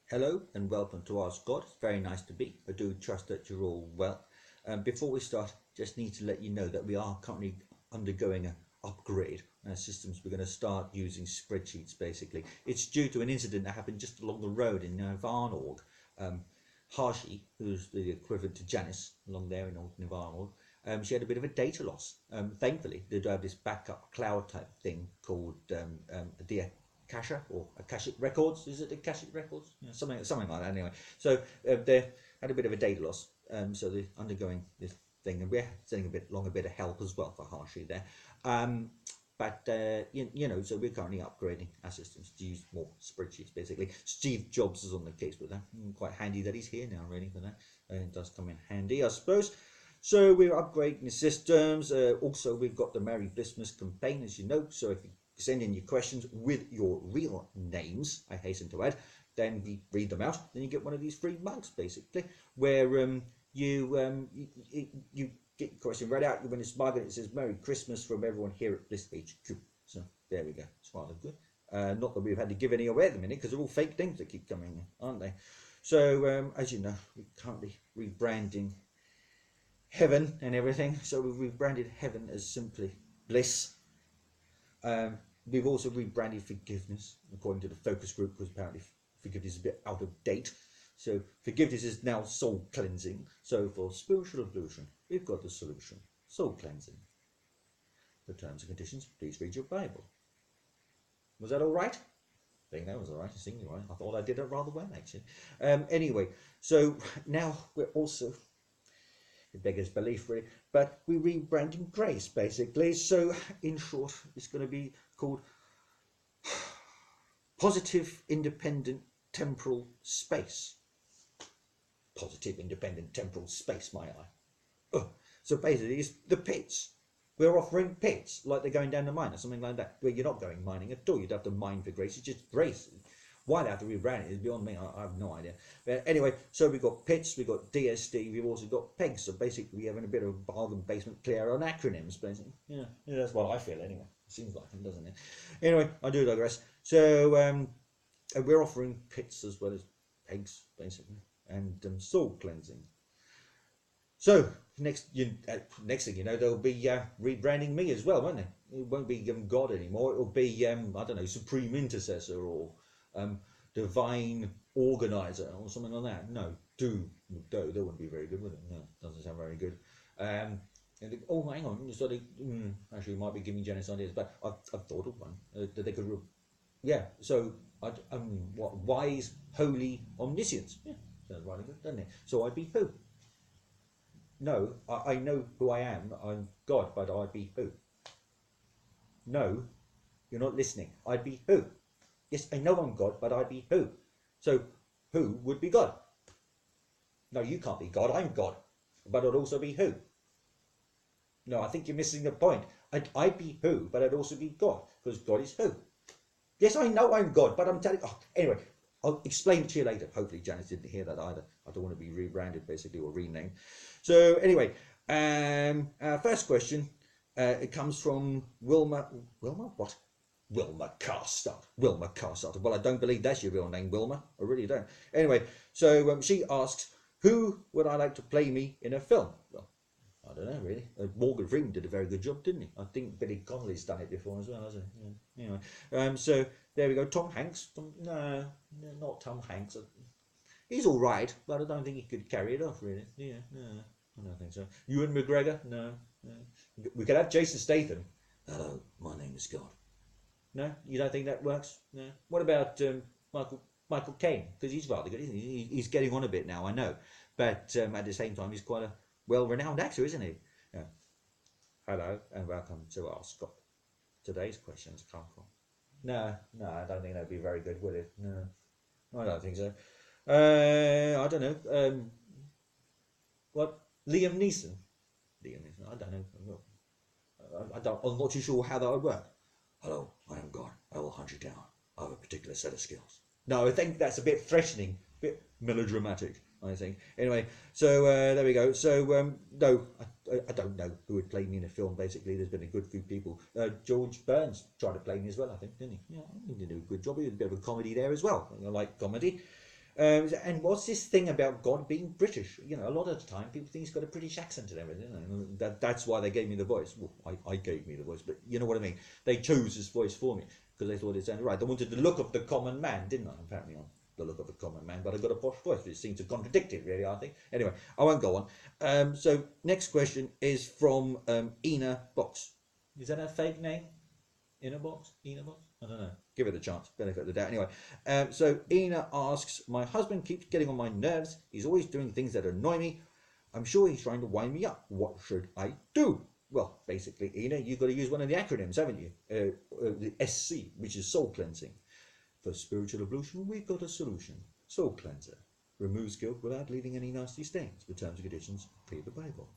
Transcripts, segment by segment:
Hello and welcome to Ask God. It's very nice to be. I do trust that you're all well. Before we start, just need to let you know that we are currently undergoing an upgrade in our systems. We're going to start using spreadsheets basically. It's due to an incident that happened just along the road in Nirvanorg. Harshi, who's the equivalent to Janice along there in old Nirvanorg, she had a bit of a data loss. Thankfully, they do have this backup cloud type thing called the Akasha or Akashic Records. Is it Akashic Records? Yeah, something like that. Anyway, so they had a bit of a data loss. So they're undergoing this thing, and we're sending a bit of help as well for Harshi there. So we're currently upgrading our systems to use more spreadsheets, basically. Steve Jobs is on the case with that. Quite handy that he's here now, really, for that. It does come in handy, I suppose. So we're upgrading the systems. Also, we've got the Merry Blissmas campaign, as you know. So if you send in your questions with your real names, I hasten to add, then we read them out. Then you get one of these free mugs, basically, where you get your question read out when it's mug and it says Merry Christmas from everyone here at Bliss HQ. So there we go. It's rather good. Not that we've had to give any away at the minute because they're all fake things that keep coming in, aren't they? So as you know, we're currently rebranding Heaven and everything. So we've rebranded Heaven as simply Bliss. We've also rebranded Forgiveness according to the focus group because apparently forgiveness is a bit out of date. So forgiveness is now soul cleansing. So for spiritual evolution, we've got the solution: soul cleansing. The terms and conditions, please read your Bible. Was that all right? I think that was all right. I think you're right. I thought I did it rather well, actually. Anyway, so now we're also, it beggars belief really, but we're rebranding Grace basically. So in short, it's going to be called Positive Independent Temporal Space. Positive Independent Temporal Space, my eye. So basically it's the pits. We're offering pits, like they're going down the mine or something like that. Where you're not going mining at all. You'd have to mine for Grace. It's just Grace. Why they have to rebrand it is beyond me. I have no idea. But anyway, so we've got pits, we've got DSD, we've also got pegs. So basically we're having a bit of a bargain basement clear on acronyms, basically. Yeah, that's what I feel anyway. Seems like it, doesn't it? Anyway, I do digress. So we're offering pits as well as pegs, basically, and soul cleansing. So next thing you know, they'll be rebranding me as well, won't they? It won't be God anymore. It'll be I don't know, Supreme Intercessor or Divine Organizer or something like that. No, that wouldn't be very good, would it? No, doesn't sound very good. And oh, hang on, actually, it might be giving Janice ideas, but I've thought of one that they could. So what wise, holy, omniscience? Yeah, sounds rather good, doesn't it? So I'd be who? No, I know who I am. I'm God, but I'd be who? No, you're not listening. I'd be who? Yes, I know I'm God, but I'd be who? So who would be God? No, you can't be God. I'm God, but I'd also be who? No, I think you're missing the point. I'd be who, but I'd also be God, because God is who? Yes, I know I'm God, but I'm telling. Oh, anyway, I'll explain it to you later. Hopefully Janice didn't hear that either. I don't want to be rebranded, basically, or renamed. So anyway, first question, it comes from Wilma. Wilma? What? Wilma Carstart. Wilma Carstart. Well, I don't believe that's your real name, Wilma. I really don't. Anyway, so she asks, who would I like to play me in a film? Well, I don't know, really. Morgan Freeman did a very good job, didn't he? I think Billy Connolly's done it before as well, hasn't he? Yeah. Anyway, so there we go. Tom Hanks. No, not Tom Hanks. He's all right, but I don't think he could carry it off, really. Yeah, no, I don't think so. Ewan McGregor? No. We could have Jason Statham. Hello, my name is God. No, you don't think that works? No. What about Michael Caine? Because he's rather good, isn't he? He's getting on a bit now, I know. But at the same time, he's quite a well-renowned actor, isn't he? Yeah. Hello, and welcome to Ask God. Today's questions come from... No, I don't think that'd be very good, would it? No, I don't think so. I don't know. What? Liam Neeson? I don't know. I'm not too sure how that would work. Hello, I am God. I will hunt you down. I have a particular set of skills. No, I think that's a bit threatening, a bit melodramatic, I think. Anyway, so there we go. So, no, I don't know who would play me in a film, basically. There's been a good few people. George Burns tried to play me as well, I think, didn't he? Yeah, he did a good job. He did a bit of a comedy there as well. I like comedy. And what's this thing about God being British? You know, a lot of the time people think he's got a British accent and everything. You know, that's why they gave me the voice. Well, I gave me the voice, but you know what I mean. They chose this voice for me because they thought it sounded right. They wanted the look of the common man, didn't I? Apparently, I'm the look of a common man, but I got a posh voice, which seems to contradict it, really. I think. Anyway, I won't go on. So next question is from Ina Box. Is that a fake name? Ina Box? Ina Box? I don't know. Give it a chance. Benefit of the doubt. Anyway, so Ina asks, my husband keeps getting on my nerves. He's always doing things that annoy me. I'm sure he's trying to wind me up. What should I do? Well, basically, Ina, you've got to use one of the acronyms, haven't you? The SC, which is soul cleansing. For spiritual ablution, we've got a solution. Soul cleanser. Removes guilt without leaving any nasty stains. The terms and conditions, read the Bible.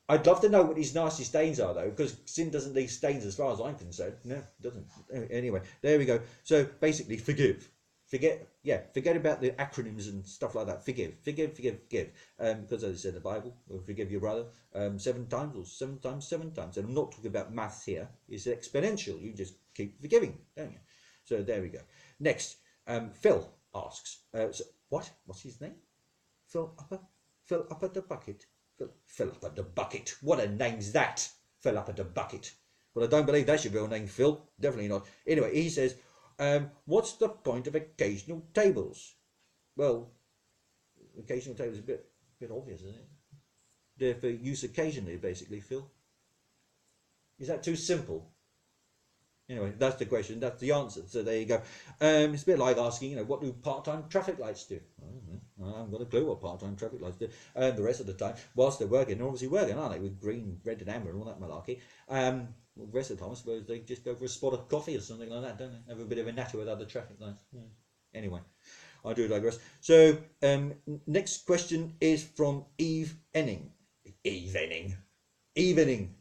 I'd love to know what these nasty stains are, though, because sin doesn't leave stains as far as I'm concerned. No, it doesn't. Anyway, there we go. So basically, forgive. Forget about the acronyms and stuff like that. Forgive. Because as I said in the Bible, forgive your brother 7 times or 7 times 7 times. And I'm not talking about maths here. It's exponential. You just keep forgiving, don't you? So there we go. Next, Phil asks, what's his name? Phil up at the bucket. Phil up at the bucket. What a name's that? Phil up at the bucket. Well, I don't believe that's your real name, Phil. Definitely not. Anyway, he says, what's the point of occasional tables? Well, occasional tables is a bit obvious, isn't it? They're for use occasionally, basically, Phil. Is that too simple? Anyway, that's the question. That's the answer. So there you go. It's a bit like asking, what do part-time traffic lights do? I haven't got a clue what part-time traffic lights do. The rest of the time, whilst they're working, they're obviously working, aren't they? With green, red and amber and all that malarkey. The rest of the time, I suppose they just go for a spot of coffee or something like that, don't they? Have a bit of a natter with other traffic lights. Yeah. Anyway, I do digress. So, next question is from Eve Enning. Eve Enning.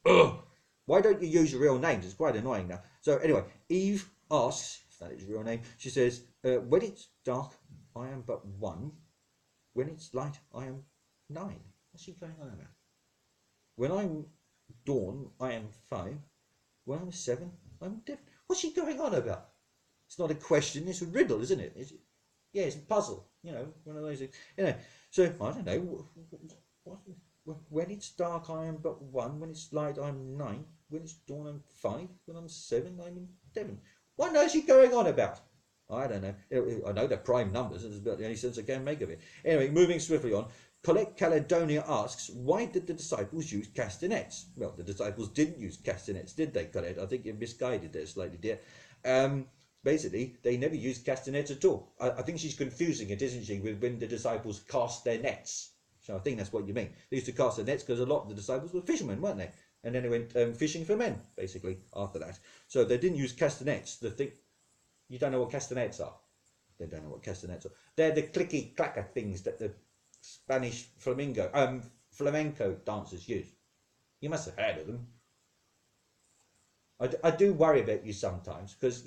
Ugh! Why don't you use your real names? It's quite annoying now. So anyway, Eve asks, if that is your real name, she says, when it's dark, I am but 1. When it's light, I am 9. What's she going on about? When I'm dawn, I am 5. When I'm 7, I'm different. What's she going on about? It's not a question, it's a riddle, isn't it? Yeah, it's a puzzle. One of those things. So, I don't know. When it's dark, I am but 1. When it's light, I'm 9. When it's dawn, I'm 5. When I'm 7, I'm 11. What on earth is she going on about? I don't know. I know they're prime numbers, and it's about the only sense I can make of it. Anyway, moving swiftly on. Colette Caledonia asks, why did the disciples use castanets? Well, the disciples didn't use castanets, did they, Colette? I think you're misguided there slightly, dear. Basically, they never used castanets at all. I think she's confusing it, isn't she, with when the disciples cast their nets. So I think that's what you mean. They used to cast their nets because a lot of the disciples were fishermen, weren't they? And then they went fishing for men, basically, after that. So they didn't use castanets. You don't know what castanets are? They don't know what castanets are. They're the clicky-clacker things that the Spanish flamenco dancers use. You must have heard of them. I do worry about you sometimes because,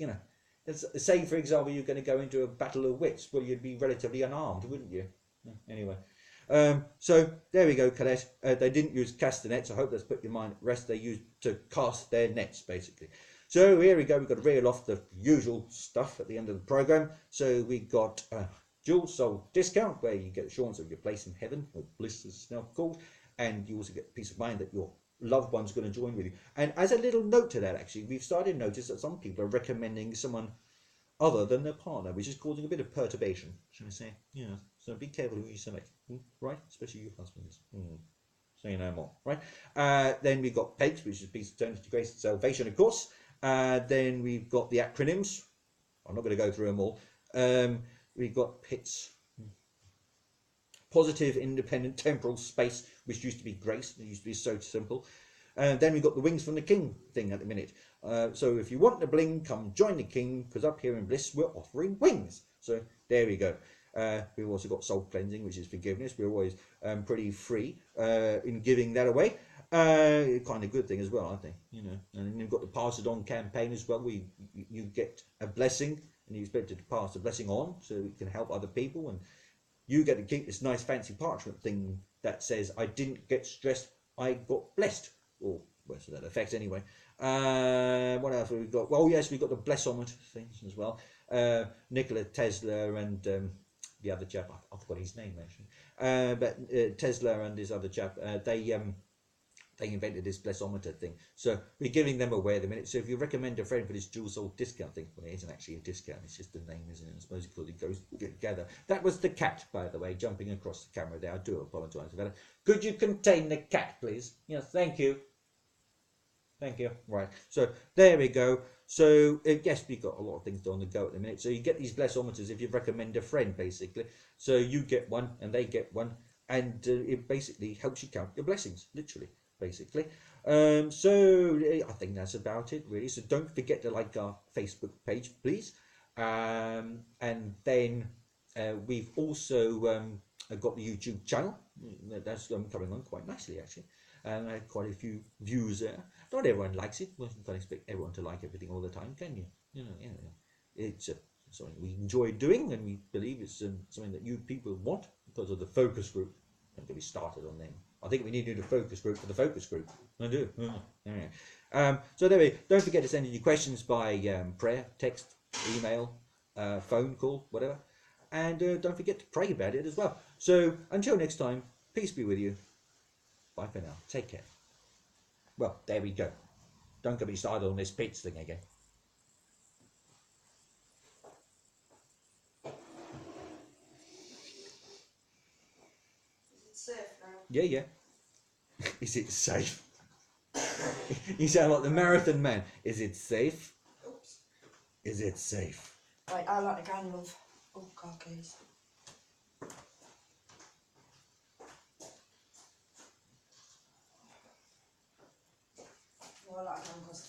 say, for example, you're going to go into a battle of wits. Well, you'd be relatively unarmed, wouldn't you? Anyway. So there we go, Colette. They didn't use castanets. I hope that's put your mind at rest. They used to cast their nets, basically. So here we go. We've got to reel off the usual stuff at the end of the program. So we got dual soul discount, where you get assurance of your place in heaven, or Bliss as it's now called, and you also get peace of mind that your loved one's going to join with you. And as a little note to that, actually, we've started to notice that some people are recommending someone other than their partner, which is causing a bit of perturbation, shall I say? Yeah. So be careful who you select, right? Especially your husbands. Say no more, right? Then we've got PEGS, which is Peace, Eternity, Grace, and Salvation, of course. Then we've got the acronyms. I'm not going to go through them all. We've got PITS, Positive, Independent, Temporal Space, which used to be Grace. It used to be so simple. Then we've got the Wings from the King thing at the minute. So if you want the bling, come join the King, because up here in Bliss, we're offering wings. So there we go. We've also got soul cleansing, which is forgiveness. We're always pretty free in giving that away. Kind of good thing as well, I think. And then you've got the Pass It On campaign as well. You get a blessing, and you're expected to pass the blessing on, so it can help other people. And you get to keep this nice fancy parchment thing that says, "I didn't get stressed, I got blessed," or words to that effect anyway. What else have we got? Well, yes, we've got the blessomet things as well. Nikola Tesla and the other chap, I forgot his name actually, but Tesla and his other chap, they invented this blessometer thing. So we're giving them away at the minute. So if you recommend a friend for this dual sold discount thing, well, it isn't actually a discount, it's just the name, isn't it? I suppose it goes together. That was the cat, by the way, jumping across the camera there. I do apologise about it. Could you contain the cat, please? Yes, thank you. Thank you. Right. So there we go. So yes, we've got a lot of things on the go at the minute. So you get these blessometers if you recommend a friend, basically. So you get one and they get one, and it basically helps you count your blessings, literally, basically. So I think that's about it, really. So don't forget to like our Facebook page, please. And then we've also got the YouTube channel. That's coming on quite nicely, actually. And I had quite a few views there. Not everyone likes it. Well, you can't expect everyone to like everything all the time, can you? You know, it's something we enjoy doing, and we believe it's something that you people want because of the focus group. Don't get me started on them. I think we need to do the focus group for the focus group. I do. So there we go. Don't forget to send in your questions by prayer, text, email, phone call, whatever. And don't forget to pray about it as well. So until next time, peace be with you. Bye for now. Take care. Well, there we go. Don't get me started on this pits thing again. Is it safe now? Yeah. Is it safe? You sound like the marathon man. Is it safe? Oops. Is it safe? Right, I like the gun, love. Oh, God, please. Well, I like the gun because